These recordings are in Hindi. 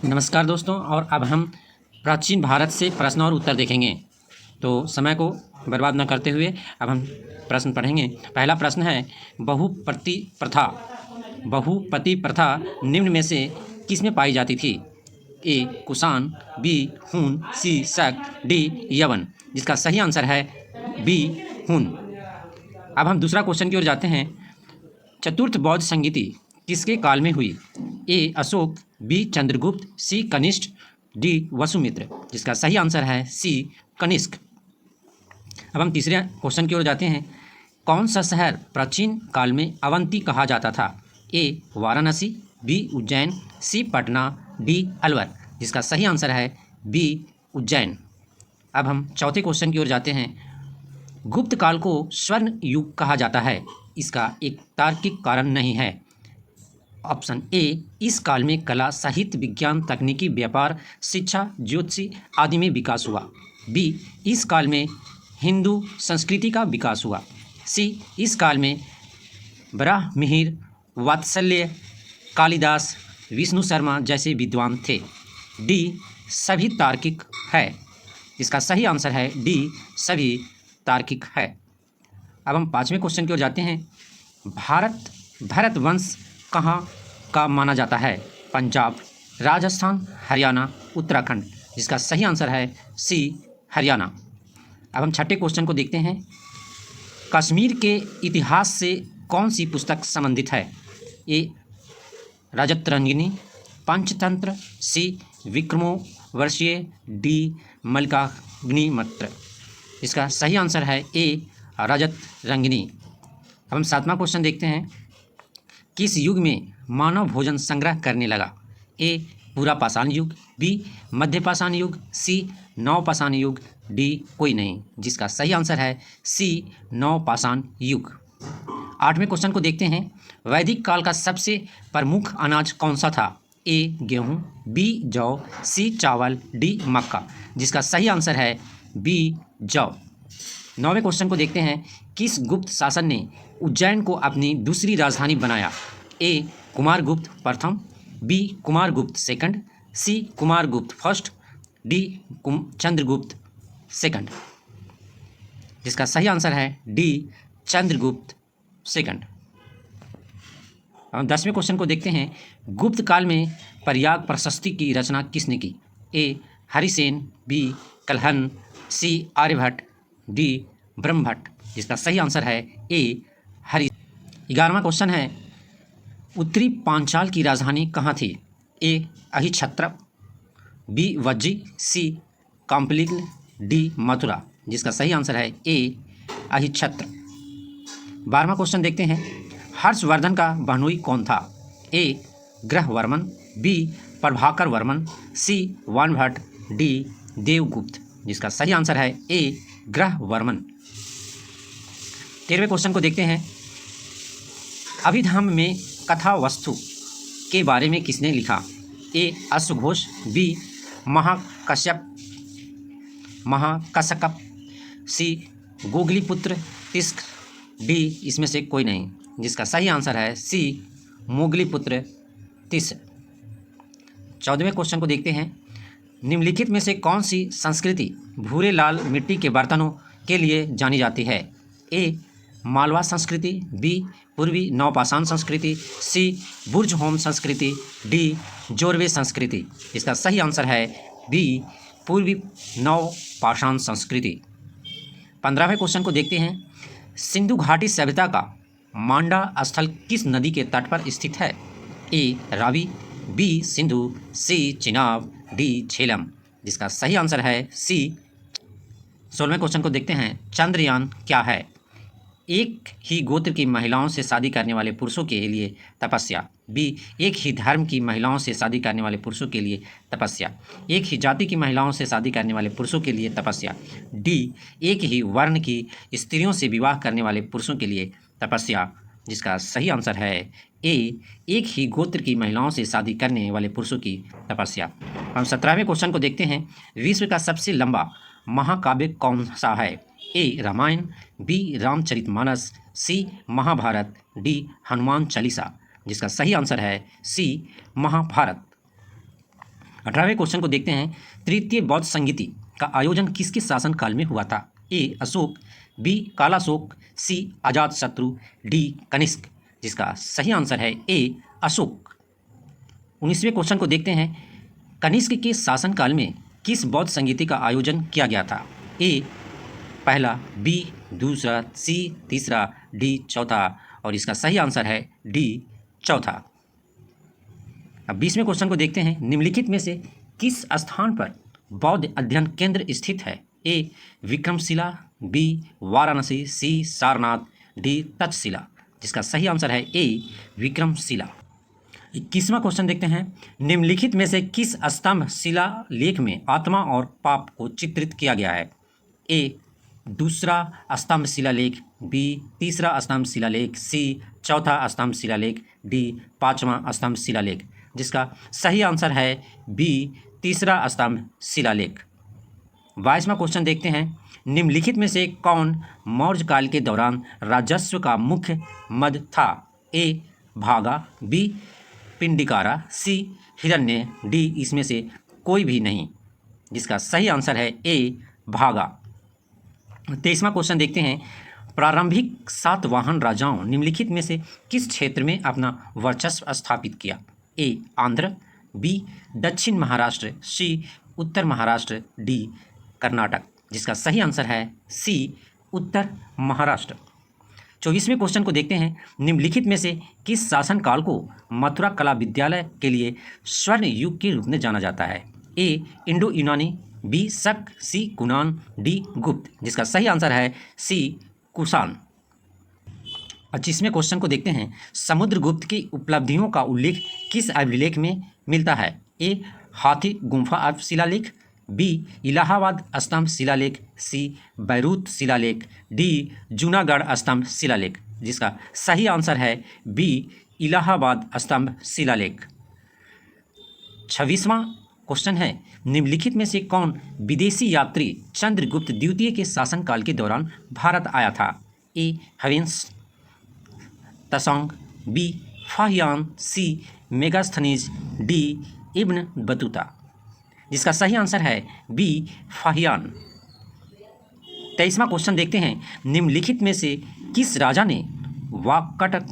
नमस्कार दोस्तों, और अब हम प्राचीन भारत से प्रश्न और उत्तर देखेंगे। तो समय को बर्बाद न करते हुए अब हम प्रश्न पढ़ेंगे। पहला प्रश्न है, बहुपति प्रथा निम्न में से किस में पाई जाती थी? ए कुषाण, बी हून, सी शक, डी यवन। जिसका सही आंसर है बी हून। अब हम दूसरा क्वेश्चन की ओर जाते हैं। चतुर्थ बौद्ध संगीति किसके काल में हुई? ए अशोक, बी चंद्रगुप्त, सी कनिष्क, डी वसुमित्र। जिसका सही आंसर है सी कनिष्क। अब हम तीसरे क्वेश्चन की ओर जाते हैं। कौन सा शहर प्राचीन काल में अवंती कहा जाता था? ए वाराणसी, बी उज्जैन, सी पटना, डी अलवर। जिसका सही आंसर है बी उज्जैन। अब हम चौथे क्वेश्चन की ओर जाते हैं। गुप्त काल को स्वर्ण युग कहा जाता है, इसका एक तार्किक कारण नहीं है। ऑप्शन ए, इस काल में कला, साहित्य, विज्ञान, तकनीकी, व्यापार, शिक्षा, ज्योतिषी आदि में विकास हुआ। बी, इस काल में हिंदू संस्कृति का विकास हुआ। सी, इस काल में बराहमिहिर, वात्सल्य, कालिदास, विष्णु शर्मा जैसे विद्वान थे। डी, सभी तार्किक है। इसका सही आंसर है डी, सभी तार्किक है। अब हम पांचवें क्वेश्चन की ओर जाते हैं। भरत वंश कहाँ का माना जाता है? पंजाब, राजस्थान, हरियाणा, उत्तराखंड। जिसका सही आंसर है सी हरियाणा। अब हम छठे क्वेश्चन को देखते हैं। कश्मीर के इतिहास से कौन सी पुस्तक संबंधित है? ए रजतरंगिनी, पंचतंत्र, सी विक्रमोर्वशीय, डी मल्लिकाग्निमित्र। इसका सही आंसर है ए रजतरंगिनी। अब हम सातवां क्वेश्चन देखते हैं। किस युग में मानव भोजन संग्रह करने लगा? ए पूरा पाषाण युग, बी मध्य पाषाण युग, सी नव पाषाण युग, डी कोई नहीं। जिसका सही आंसर है सी नव पाषाण युग। आठवें क्वेश्चन को देखते हैं। वैदिक काल का सबसे प्रमुख अनाज कौन सा था? ए गेहूँ, बी जौ, सी चावल, डी मक्का। जिसका सही आंसर है बी जौ। नौवें क्वेश्चन को देखते हैं। किस गुप्त शासक ने उज्जैन को अपनी दूसरी राजधानी बनाया? ए कुमारगुप्त प्रथम, B Kumaragupta second, C Kumaragupta first, D Chandragupta second. जिसका सही आंसर है डी चंद्रगुप्त सेकंड। अब 10वें क्वेश्चन को देखते हैं। गुप्त काल में प्रयाग प्रशस्ति की रचना किसने की? ए हरिसेन, बी कल्हण, सी आर्यभट्ट, डी ब्रह्मभट्ट। जिसका सही आंसर है ए हरि। 11वां क्वेश्चन है। उत्तरी पांचाल की राजधानी कहाँ थी? ए अहिच्छत्र, बी वज्जी, सी काम्पिलिगल, डी मथुरा। जिसका सही आंसर है ए अहिच्छत्र। 12वां क्वेश्चन देखते हैं। हर्षवर्धन का बहनोई कौन था? ए ग्रहवर्मन, बी प्रभाकर वर्मन, सी वानभट्ट, डी देवगुप्त। जिसका सही आंसर है ए ग्रहवर्मन। 13वें क्वेश्चन को देखते हैं। अभिधम्म में कथा वस्तु के बारे में किसने लिखा? ए अश्वघोष, बी महाकश्यप, सी गोगलीपुत्र तिस्क, डी इसमें से कोई नहीं। जिसका सही आंसर है सी मोगलीपुत्र तिस्क। 14वें क्वेश्चन को देखते हैं। निम्नलिखित में से कौन सी संस्कृति भूरे लाल मिट्टी के बर्तनों के लिए जानी जाती है? ए मालवा संस्कृति, बी पूर्वी नवपाषाण संस्कृति, सी बुर्जहोम संस्कृति, डी जोरवे संस्कृति। इसका सही आंसर है बी पूर्वी नवपाषाण संस्कृति। 15वें क्वेश्चन को देखते हैं। सिंधु घाटी सभ्यता का मांडा स्थल किस नदी के तट पर स्थित है? ए रावी, बी सिंधु, सी चिनाब, डी झेलम। जिसका सही आंसर है सी। 16वें क्वेश्चन को देखते हैं। चंद्रयान क्या है? एक ही गोत्र की महिलाओं से शादी करने वाले पुरुषों के लिए तपस्या, बी एक ही धर्म की महिलाओं से शादी करने वाले पुरुषों के लिए तपस्या, एक ही जाति की महिलाओं से शादी करने वाले पुरुषों के लिए तपस्या, डी एक ही वर्ण की स्त्रियों से विवाह करने वाले पुरुषों के लिए तपस्या। जिसका सही आंसर है ए एक ही गोत्र की महिलाओं से शादी करने वाले पुरुषों की तपस्या। हम 17वें क्वेश्चन को देखते हैं। विश्व का सबसे लंबा महाकाव्य कौन सा है? ए रामायण, बी रामचरितमानस, सी महाभारत, डी हनुमान चालीसा। जिसका सही आंसर है सी महाभारत। 18वें क्वेश्चन को देखते हैं। तृतीय बौद्ध संगीति का आयोजन किसके शासनकाल में हुआ था? ए अशोक, बी कालाशोक, सी अजातशत्रु, डी कनिष्क। जिसका सही आंसर है ए अशोक। 19वें क्वेश्चन को देखते हैं। कनिष्क के शासनकाल में किस बौद्ध संगीति का आयोजन किया गया था? ए पहला, बी दूसरा, सी तीसरा, डी चौथा। और इसका सही आंसर है डी चौथा। अब 20वें क्वेश्चन को देखते हैं। निम्नलिखित में से किस स्थान पर बौद्ध अध्ययन केंद्र स्थित है? ए विक्रमशिला, बी वाराणसी, सी सारनाथ, डी तक्षशिला। जिसका सही आंसर है ए विक्रमशिला। 21वां क्वेश्चन देखते हैं। निम्नलिखित में से किस स्तंभ शिलालेख में आत्मा और पाप को चित्रित किया गया है? ए दूसरा स्तंभ शिलालेख, बी तीसरा स्तंभ शिलालेख, सी चौथा स्तंभ शिलालेख, डी पांचवा स्तंभ शिलालेख। जिसका सही आंसर है बी तीसरा स्तंभ शिलालेख। 22वां क्वेश्चन देखते हैं। निम्नलिखित में से कौन मौर्य काल के दौरान राजस्व का मुख्य मद था? ए भागा, बी पिंडिकारा, सी हिरण्य, डी इसमें से कोई भी नहीं। जिसका सही आंसर है ए भागा। 23वां क्वेश्चन देखते हैं। प्रारंभिक सातवाहन राजाओं निम्नलिखित में से किस क्षेत्र में अपना वर्चस्व स्थापित किया? ए आंध्र, बी दक्षिण महाराष्ट्र, सी उत्तर महाराष्ट्र, डी कर्नाटक। जिसका सही आंसर है सी उत्तर महाराष्ट्र। 24वें क्वेश्चन को देखते हैं। निम्नलिखित में से किस शासनकाल को मथुरा कला विद्यालय के लिए स्वर्ण युग के रूप में जाना जाता है? ए इंडो यूनानी, बी शक, सी कुनान, डी गुप्त। जिसका सही आंसर है सी कुषाण। 25वें क्वेश्चन को देखते हैं। समुद्रगुप्त की उपलब्धियों का उल्लेख किस अभिलेख में मिलता है? ए हाथी गुम्फा शिलालेख, बी इलाहाबाद स्तंभ शिलालेख, सी बैरूत शिलालेख, डी जूनागढ़ स्तंभ शिलालेख। जिसका सही आंसर है बी इलाहाबाद स्तंभ शिलालेख। 26वां क्वेश्चन है। निम्नलिखित में से कौन विदेशी यात्री चंद्रगुप्त द्वितीय के शासनकाल के दौरान भारत आया था? ए हवेंस तसोंग, बी फाहियान, सी मेगास्थनीज, डी इब्न बतूता। जिसका सही आंसर है बी फाहियान। 23वां क्वेश्चन देखते हैं। निम्नलिखित में से किस राजा ने वाकटक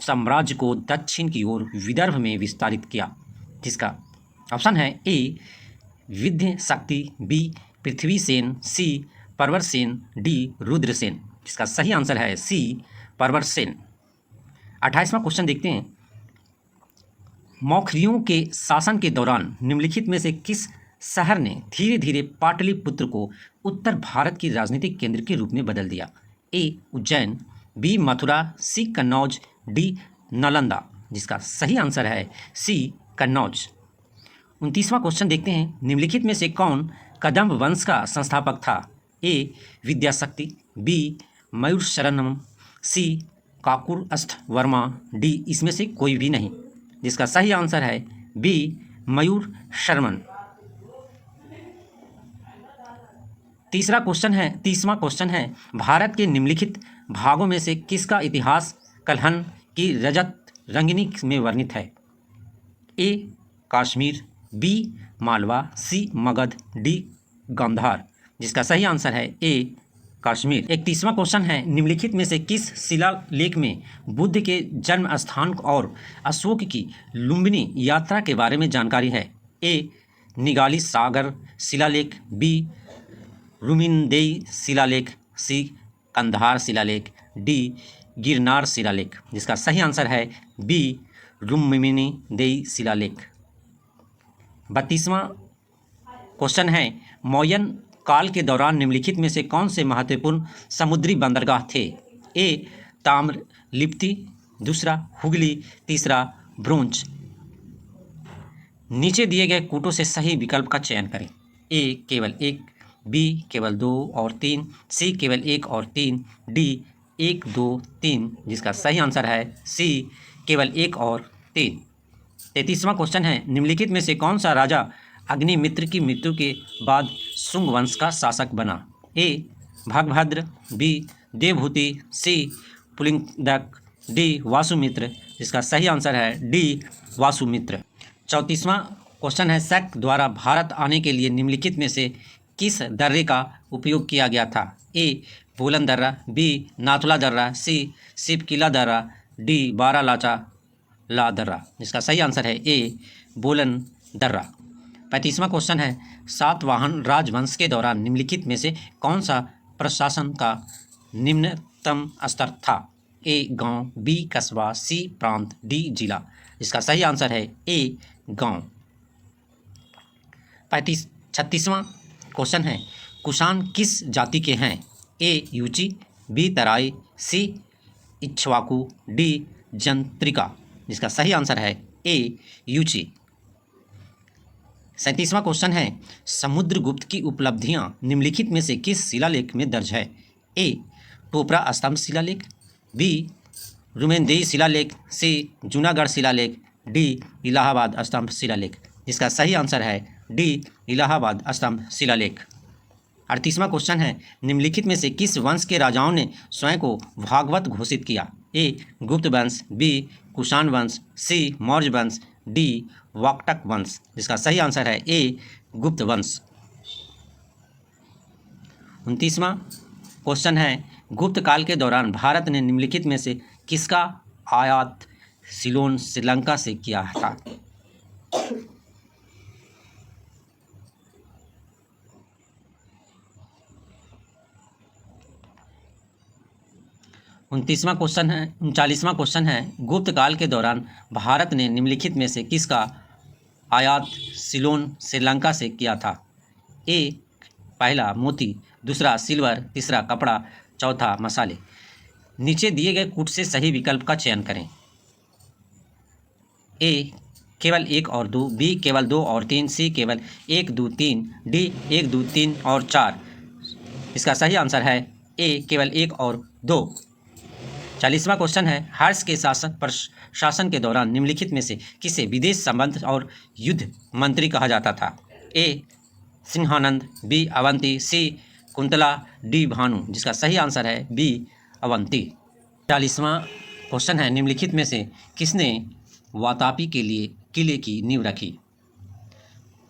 साम्राज्य को दक्षिण की ओर विदर्भ में विस्तारित किया? जिसका ऑप्शन है ए विंध्य शक्ति, बी पृथ्वीसेन, सी प्रवरसेन, डी रुद्रसेन। जिसका सही आंसर है सी प्रवरसेन। 28वां क्वेश्चन देखते हैं। मौखरियों के शासन के दौरान निम्नलिखित में से किस शहर ने धीरे धीरे पाटलिपुत्र को उत्तर भारत की राजनीतिक केंद्र के रूप में बदल दिया? ए उज्जैन, बी मथुरा, सी कन्नौज, डी नालंदा। जिसका सही आंसर है सी कन्नौज। 29वां क्वेश्चन देखते हैं। निम्नलिखित में से कौन कदम्ब वंश का संस्थापक था? ए विद्याशक्ति, बी मयूर शरणम, सी काकुरस्थ वर्मा, डी इसमें से कोई भी नहीं। जिसका सही आंसर है बी मयूर शर्मन। 30वां क्वेश्चन है। भारत के निम्नलिखित भागों में से किसका इतिहास कल्हण की रजत रंगिनी में वर्णित है? ए कश्मीर, बी मालवा, सी मगध, डी गांधार। जिसका सही आंसर है ए कश्मीर। 31वां क्वेश्चन है। निम्नलिखित में से किस शिलालेख में बुद्ध के जन्म स्थान और अशोक की लुम्बिनी यात्रा के बारे में जानकारी है? ए निगाली सागर शिलालेख, बी रुमिनदेई शिलालेख, सी कंधार शिलालेख, डी गिरनार शिलालेख। जिसका सही आंसर है बी रुमिनदेई शिलालेख। 32वां क्वेश्चन है। मौर्यन काल के दौरान निम्नलिखित में से कौन से महत्वपूर्ण समुद्री बंदरगाह थे? ए ताम्रलिप्ति, दूसरा हुगली, तीसरा ब्रोंज। नीचे दिए गए कूटों से सही विकल्प का चयन करें। ए केवल 1, बी केवल 2 और 3, सी केवल 1 और 3, डी 1, 2, 3। जिसका सही आंसर है सी केवल 1 और 3। 33वां क्वेश्चन है। निम्नलिखित में से कौन सा राजा अग्निमित्र की मृत्यु के बाद शुंग वंश का शासक बना? ए भगभद्र, बी देवहूति, सी पुलिंदक, डी वासुमित्र। जिसका सही आंसर है डी वासुमित्र। 34वां क्वेश्चन है शक द्वारा भारत आने के लिए निम्नलिखित में से किस दर्रे का उपयोग किया गया था? ए बोलन दर्रा, बी नाथुला दर्रा, सी सिपकिला दर्रा, डी बारालाचा ला दर्रा। इसका सही आंसर है ए बोलन दर्रा। 35वां क्वेश्चन है सातवाहन राजवंश के दौरान निम्नलिखित में से कौन सा प्रशासन का निम्नतम स्तर था? ए गांव, बी कस्बा, सी प्रांत, डी जिला। इसका सही आंसर है ए गांव। 36वां क्वेश्चन है कुषाण किस जाति के हैं? ए यूची, बी तराई, सी इक्ष्वाकु, डी जंत्रिका। जिसका सही आंसर है ए यूची। 37वां क्वेश्चन है समुद्रगुप्त की उपलब्धियां निम्नलिखित में से किस शिलालेख में दर्ज है? ए टोपरा स्तंभ शिलालेख, बी रुमेनदेही शिलालेख, सी जूनागढ़ शिलालेख, डी इलाहाबाद स्तंभ शिलालेख। जिसका सही आंसर है डी इलाहाबाद स्तंभ शिलालेख। 38वां क्वेश्चन है निम्नलिखित में से किस वंश के राजाओं ने स्वयं को भागवत घोषित किया? ए गुप्त वंश, बी कुषाण वंश, सी मौर्य वंश, डी वाकटक वंश। जिसका सही आंसर है ए गुप्त वंश। 29वां क्वेश्चन है गुप्त काल के दौरान भारत ने निम्नलिखित में से किसका आयात सिलोन श्रीलंका से किया था? उनतीसवां क्वेश्चन है 39वां क्वेश्चन है गुप्त काल के दौरान भारत ने निम्नलिखित में से किसका आयात सिलोन श्रीलंका से किया था? ए पहला मोती, दूसरा सिल्वर, तीसरा कपड़ा, चौथा मसाले। नीचे दिए गए कूट से सही विकल्प का चयन करें। ए केवल 1 और 2, बी केवल 2 और 3, सी केवल 1, 2, 3, डी 1, 2, 3 और 4। इसका सही आंसर है ए केवल 1 और 2। 40वां क्वेश्चन है हर्ष के शासन के दौरान निम्नलिखित में से किसे विदेश संबंध और युद्ध मंत्री कहा जाता था? ए सिंहानंद, बी अवंती, सी कुंतला, डी भानु। जिसका सही आंसर है बी अवंती। 40वां क्वेश्चन है निम्नलिखित में से किसने वातापी के लिए किले की नींव रखी?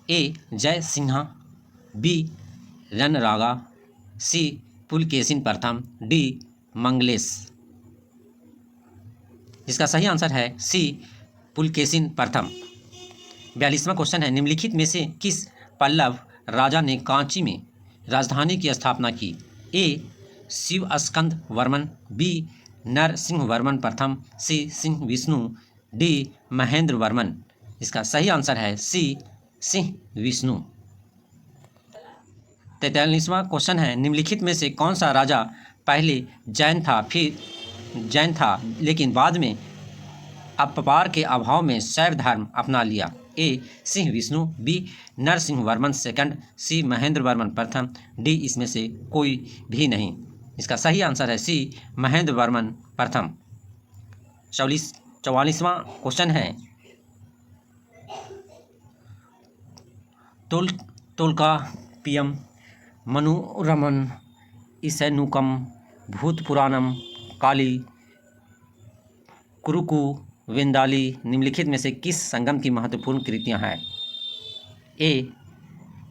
ए जय सिन्हा, बी रणरागा, सी पुलकेशिन प्रथम, डी मंगलेश। जिसका सही आंसर है सी पुलकेशिन प्रथम। 42वां क्वेश्चन है निम्नलिखित में से किस पल्लव राजा ने कांची में राजधानी की स्थापना की? ए शिव स्कंद वर्मन, बी नरसिंह वर्मन प्रथम, सी सिंह विष्णु, डी महेंद्र वर्मन। इसका सही आंसर है सी सिंह विष्णु। 43वां क्वेश्चन है निम्नलिखित में से कौन सा राजा पहले जैन था लेकिन बाद में अपवार के अभाव में शैव धर्म अपना लिया? ए सिंह विष्णु, बी नरसिंह वर्मन सेकंड, सी महेंद्र वर्मन प्रथम, डी इसमें से कोई भी नहीं। इसका सही आंसर है सी महेंद्र वर्मन प्रथम। 44वां क्वेश्चन है तोल्कापियम, मनोरमन, ईसैनुकम, भूतपुराणम, काली, कुरुकु, वेंदाली निम्नलिखित में से किस संगम की महत्वपूर्ण कृतियां हैं? ए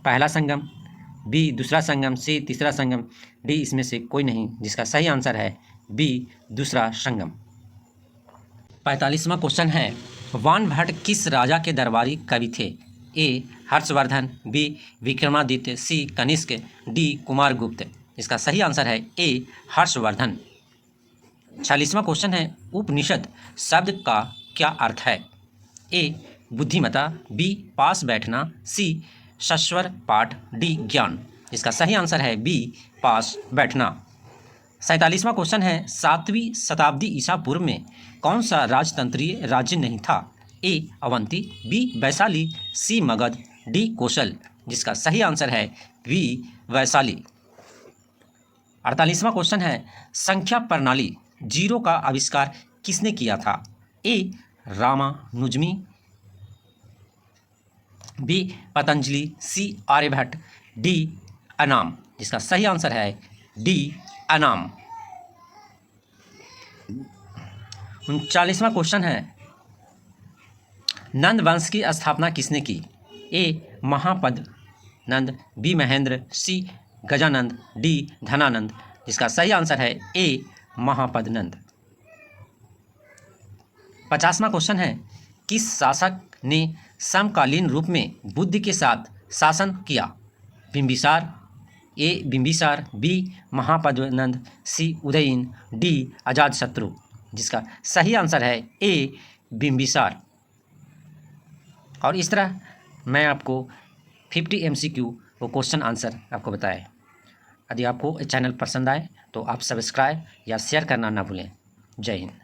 पहला संगम, बी दूसरा संगम, सी तीसरा संगम, डी इसमें से कोई नहीं। जिसका सही आंसर है बी दूसरा संगम। 45वां क्वेश्चन है वानभट्ट किस राजा के दरबारी कवि थे? ए हर्षवर्धन, बी विक्रमादित्य, सी कनिष्क, डी कुमारगुप्त। इसका सही आंसर है ए हर्षवर्धन। 46वां क्वेश्चन है उपनिषद शब्द का क्या अर्थ है? ए बुद्धिमता, बी पास बैठना, सी सस्वर पाठ, डी ज्ञान। इसका सही आंसर है बी पास बैठना। 47वां क्वेश्चन है 7वीं शताब्दी ईसा पूर्व में कौन सा राजतंत्रीय राज्य नहीं था? ए अवंती, बी वैशाली, सी मगध, डी कौशल। जिसका सही आंसर है बी वैशाली। 48वां क्वेश्चन है संख्या प्रणाली जीरो का आविष्कार किसने किया था? ए रामानुजमी, बी पतंजलि, सी आर्यभट्ट, डी अनाम। जिसका सही आंसर है डी अनाम। 39वां क्वेश्चन है नंद वंश की स्थापना किसने की? ए महापद नंद, बी महेंद्र, सी गजानंद, डी धनानंद, जिसका सही आंसर है ए महापद नंद। 50वां क्वेश्चन है, किस शासक ने समकालीन रूप में बुद्ध के साथ शासन किया? बिंबिसार, ए बिंबिसार, बी महापद्मनंद, सी उदयन, डी अजातशत्रु, जिसका सही आंसर है ए बिंबिसार। और इस तरह मैं आपको 50 MCQ वो क्वेश्चन आंसर आपको बताए। यदि आपको चैनल पसंद आए तो आप सब्सक्राइब या शेयर करना ना भूलें। जय हिंद।